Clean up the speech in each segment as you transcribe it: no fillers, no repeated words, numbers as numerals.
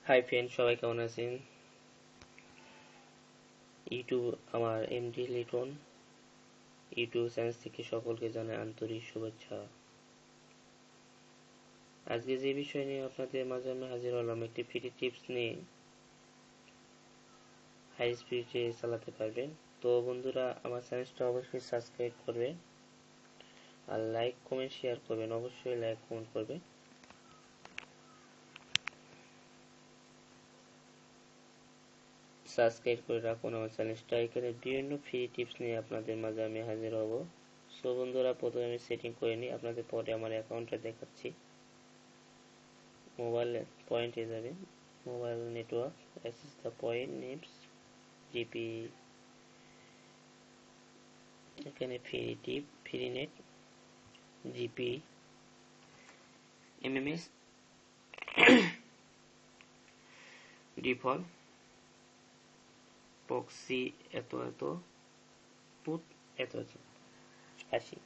Hi friend, সবাই কেমন আছেন? ইউটিউব আমার এমডি লিটন ইউটিউব চ্যানেল থেকে সকলকে জানাই আন্তরিক শুভেচ্ছা। আজকে যে বিষয় নিয়ে আপনাদের মাঝে আমি হাজির হলাম, একটি ফ্রি টিপস নিয়ে হাই স্পিডে চালাতে পারবেন। তো বন্ধুরা, আমার চ্যানেলটা অবশ্যই সাবস্ক্রাইব করবেন আর লাইক কমেন্ট শেয়ার করবেন। অবশ্যই লাইক কমেন্ট করবেন। সাবস্ক্রাইব করে রাখুন আমার চ্যানেলটা। এখানে বিভিন্ন ফ্রি টিপস নিয়ে আপনাদের মাঝে আমি হাজির হব। সো বন্ধুরা, প্রথমে আমি সেটিং করে নিই, আপনাদের পরে আমার অ্যাকাউন্টটা দেখাচ্ছি। মোবাইল পয়েন্টে যাবেন, mobile network, access the point names, GP, এখানে free net, GP, MMS, default, proxy, এত এত, পুট, এত এত, 80।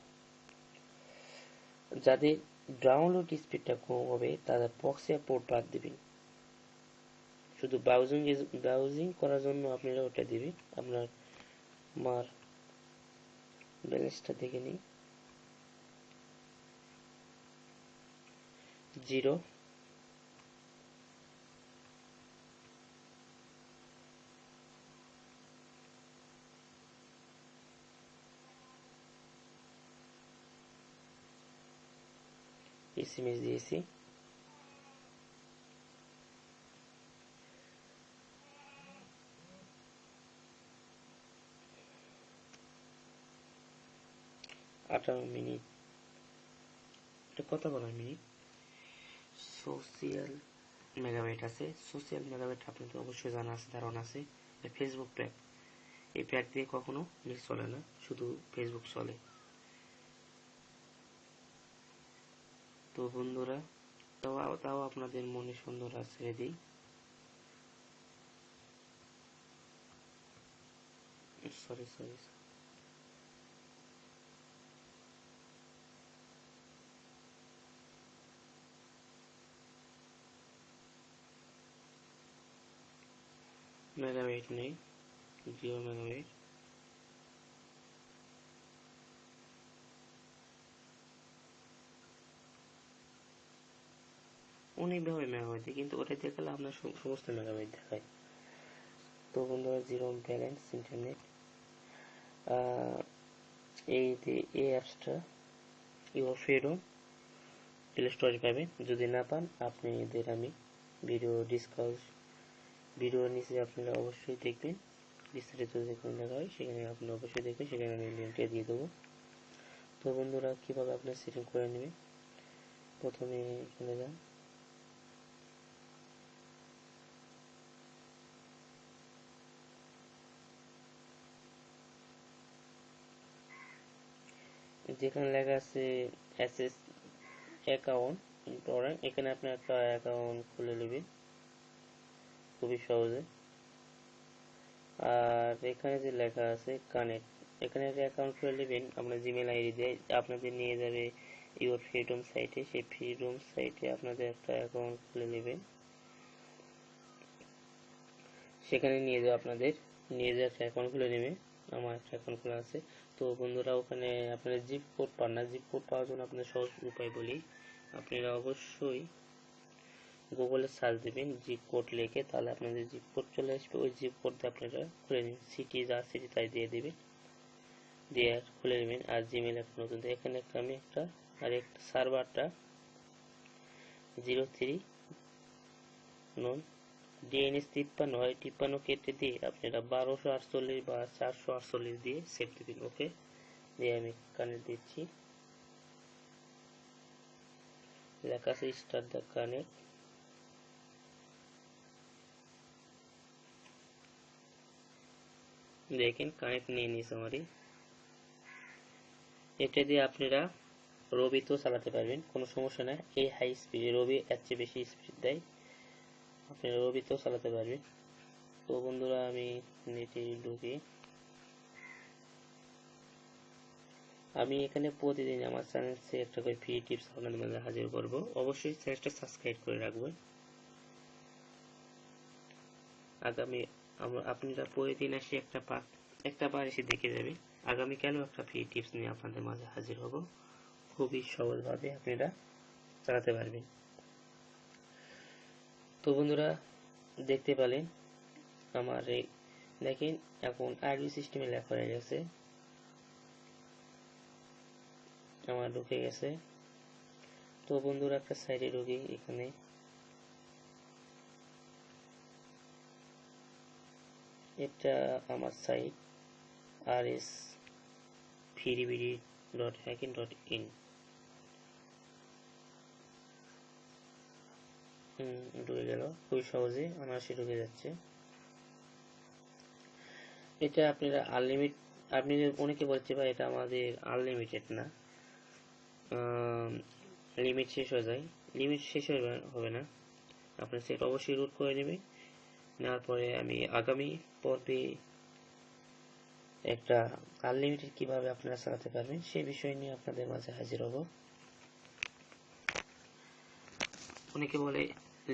যাদের ডাউনলোড স্পিডটা কম হবে তারা প্রক্সি আর পোর্ট বাদ দিবেন। শুধু ব্রাউজিং করার জন্য আপনারা ওটা দিবেন। আপনার আমার ব্যালেন্সটা দেখে নিই। 0, এসএমএস দিয়েছি। মিনিট, এটা কত বড় মিনিট। সোশিয়াল মেগাবাইট আছে। সোশিয়াল মেগাবাইট আপনাদের অবশ্যই জানা আছে, ধারণা আছে। ফেসবুক প্যাক, এই প্যাক দিয়ে কখনো নেট চলে না, শুধু ফেসবুক চলে। তো বন্ধুরা, তাও আপনাদের মনে সুন্দর ছেড়ে দিই। সরি, মেগাবাইট নেই, 0 মেগাবাইট। অনেকভাবে মেগাবাইট, কিন্তু ওটা দেখালে আপনার সমস্ত মেগাবাইট দেখায়। তো বন্ধুরা, 0 ব্যালেন্স ইন্টারনেট, এই অ্যাপসটা ইউর ফ্রিডম প্লে স্টোরে পাবেন। যদি না পান, আপনাদের আমি ভিডিওর নিচে আপনারা অবশ্যই দেখবেন, বিস্তারিত যেখানে লেখা হয় সেখানে আপনি অবশ্যই দেখবেন, সেখানে আমি লিঙ্কটা দিয়ে দেবো। তো বন্ধুরা, কীভাবে আপনার সেটিং করে নেবেন, প্রথমে এখানে যান, যেখানে লেখা আছে অ্যাসেস অ্যাকাউন্ট, এখানে আপনি একটা অ্যাকাউন্ট খুলে নেবেন খুবই সহজে। আর এখানে যে লেখা আছে কানেক্ট, এখানে একটা অ্যাকাউন্ট খুলে নেবেন আপনার জিমেল আইডি দিয়ে। আপনাদের নিয়ে যাবে ইউর ফ্রিডম সাইটে। সেই ফ্রিডম সাইটে আপনাদের একটা অ্যাকাউন্ট খুলে নেবেন। সেখানে নিয়ে যাওয়া একটা অ্যাকাউন্ট খুলে নেবে। আমার একটা অ্যাকাউন্ট খোলা আছে। তো বন্ধুরা, ওখানে আপনারা জিপ কোড পান না। জিপ কোড পাওয়ার জন্য আপনাদের সহজ উপায় বলি, আপনারা অবশ্যই গুগলে সার্চ দেবেন জিপ কোড লিখে, তাহলে আপনাদের জিপ কোড চলে আসবে। ওই জিপ কোড দিয়ে আপনারা খুলে নিন, সিটি যা সিটি তাই দিয়ে দেবেন, দিয়ে খুলে নেবেন। আর জিমেল একটা নতুন, এখানে আমি একটা সার্ভারটা 03 নন ডিএনএস 53 হয়, 53 কেটে দিয়ে আপনারা 1248 বা 448 দিয়ে সেভ দেবেন। ওকে, দিয়ে আমি কানেক্ট দিচ্ছি। লেখা আছে স্টার্ট দ্য কানেক্ট। দেখেন কানেক্ট নিয়ে নিয়েছে আমারই। এটা দিয়ে আপনারা রবিতেও চালাতে পারবেন, কোনো সমস্যা না। এই হাই স্পিডে রবি এর চেয়ে বেশি স্পিড দেয়, আপনারা রবিতেও চালাতে পারবেন। তো বন্ধুরা, আমি নেটে ঢুকি। আমি এখানে প্রতিদিন আমার চ্যানেল থেকে একটা করে ফ্রি টিপস আপনাদের মাঝে হাজির করব। অবশ্যই চ্যানেলটা সাবস্ক্রাইব করে রাখবেন। আগামী আপনারা প্রতিদিন এসে একটা বার এসে দেখে যাবেন। আগামীকালও একটা ফ্রি টিপস নিয়ে আপনাদের মাঝে হাজির হব। খুবই সহজভাবে আপনারা চালাতে পারবেন। তো বন্ধুরা, দেখতে পেলেন আমার এই দেখেন এখন আরবি সিস্টেমে লেখা হয়ে গেছে, আমার ঢুকে গেছে। তো বন্ধুরা, একটা সাইডে ঢুকি, এখানে এটা আমার সাইট rsfreebd.hacking.in। ঢুকে গেল, খুবই সহজে অনায়াসে ঢুকে যাচ্ছে। এটা আপনারা আপনি অনেকে বলতে পারে এটা আমাদের আনলিমিটেড না, লিমিট শেষ হয়ে যায়। লিমিট শেষ হবে না, আপনার সেট অবশ্যই রুট করে নেবে। নেওয়ার পরে আমি আগামী পর্বে একটা আনলিমিটেড কিভাবে আপনারা চালাতে পারবেন সেই বিষয় নিয়ে আপনাদের মাঝে হাজির হব। অনেকে বলে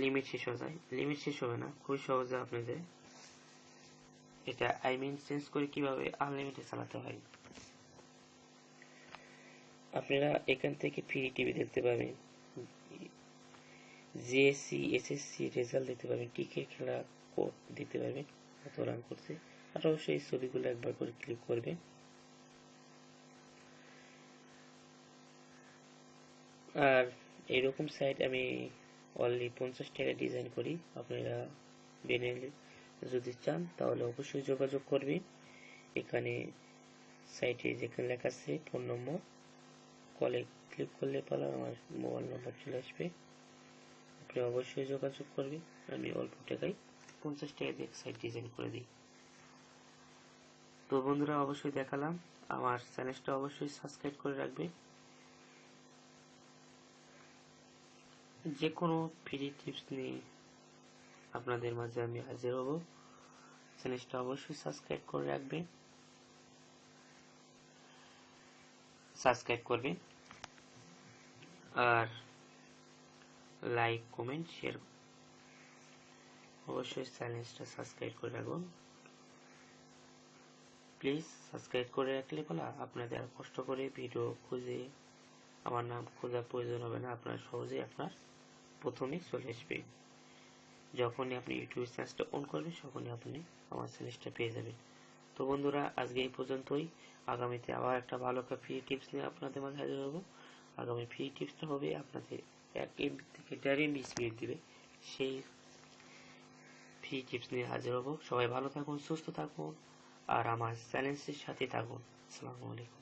লিমিট শেষ হয়ে যায়, লিমিট শেষ হবে না, খুবই সহজে আপনাদের এটা চেঞ্জ করে কিভাবে আনলিমিটেড চালাতে হয়। আপনারা এখান থেকে ফ্রি টিভি দেখতে পাবেন, জিএসসি এসএসসি রেজাল্ট দেখতে পাবেন, টিকে খেলা কোড দেখতে পাবেন কত রান করছে। আর অবশ্যই এই ছবিগুলো একবার করে ক্লিক করবেন। আর এরকম সাইট আমি অনলি 50 টাকা ডিজাইন করি, আপনারা বেনে যদি চান তাহলে অবশ্যই যোগাযোগ করবেন। এখানে সাইটে যেখানে লেখা আছে ফোন নম্বর, কলে ক্লিক করলে পরে আমার মোবাইল নাম্বার চলে আসবে, আপনি অবশ্যই যোগাযোগ করবেন। আমি অল্প টাকায় 50 টাকা দিয়ে সাইট ডিজাইন করে দিই। তো বন্ধুরা, অবশ্যই দেখালাম, আমার চ্যানেলটা অবশ্যই সাবস্ক্রাইব করে রাখবেন। যে কোনো ফ্রি টিপস নিয়ে আপনাদের মাঝে আমি হাজির হব। চ্যানেলটা অবশ্যই সাবস্ক্রাইব করে রাখবেন, সাবস্ক্রাইব করবেন আর লাইক কমেন্ট শেয়ার অবশ্যই চ্যানেলটা সাবস্ক্রাইব করে রাখুন। প্লিজ সাবস্ক্রাইব করে রাখলে বলা আপনাদের আর কষ্ট করে ভিডিও খুঁজে আমার নাম খোঁজার প্রয়োজন হবে না, আপনার সহজেই আপনার প্রথমে চলে আসবে। যখনই আপনি ইউটিউব চ্যানেলটা অন করবেন তখনই আপনি আমার চ্যানেলটা পেয়ে যাবেন। তো বন্ধুরা, আজকে এই পর্যন্তই। আগামীতে আবার একটা ভালো একটা ফ্রি টিপস নিয়ে আপনাদের মাঝে হাজির হব। আগামী ফ্রি টিপসটা হবে আপনাদের 1 MB থেকে 1.5 MB স্পিড দিবে, সেই ফ্রি টিপস নিয়ে হাজির হব। সবাই ভালো থাকুন, সুস্থ থাকুন আর আমার চ্যানেলের সাথে থাকুন। আসসালামু আলাইকুম।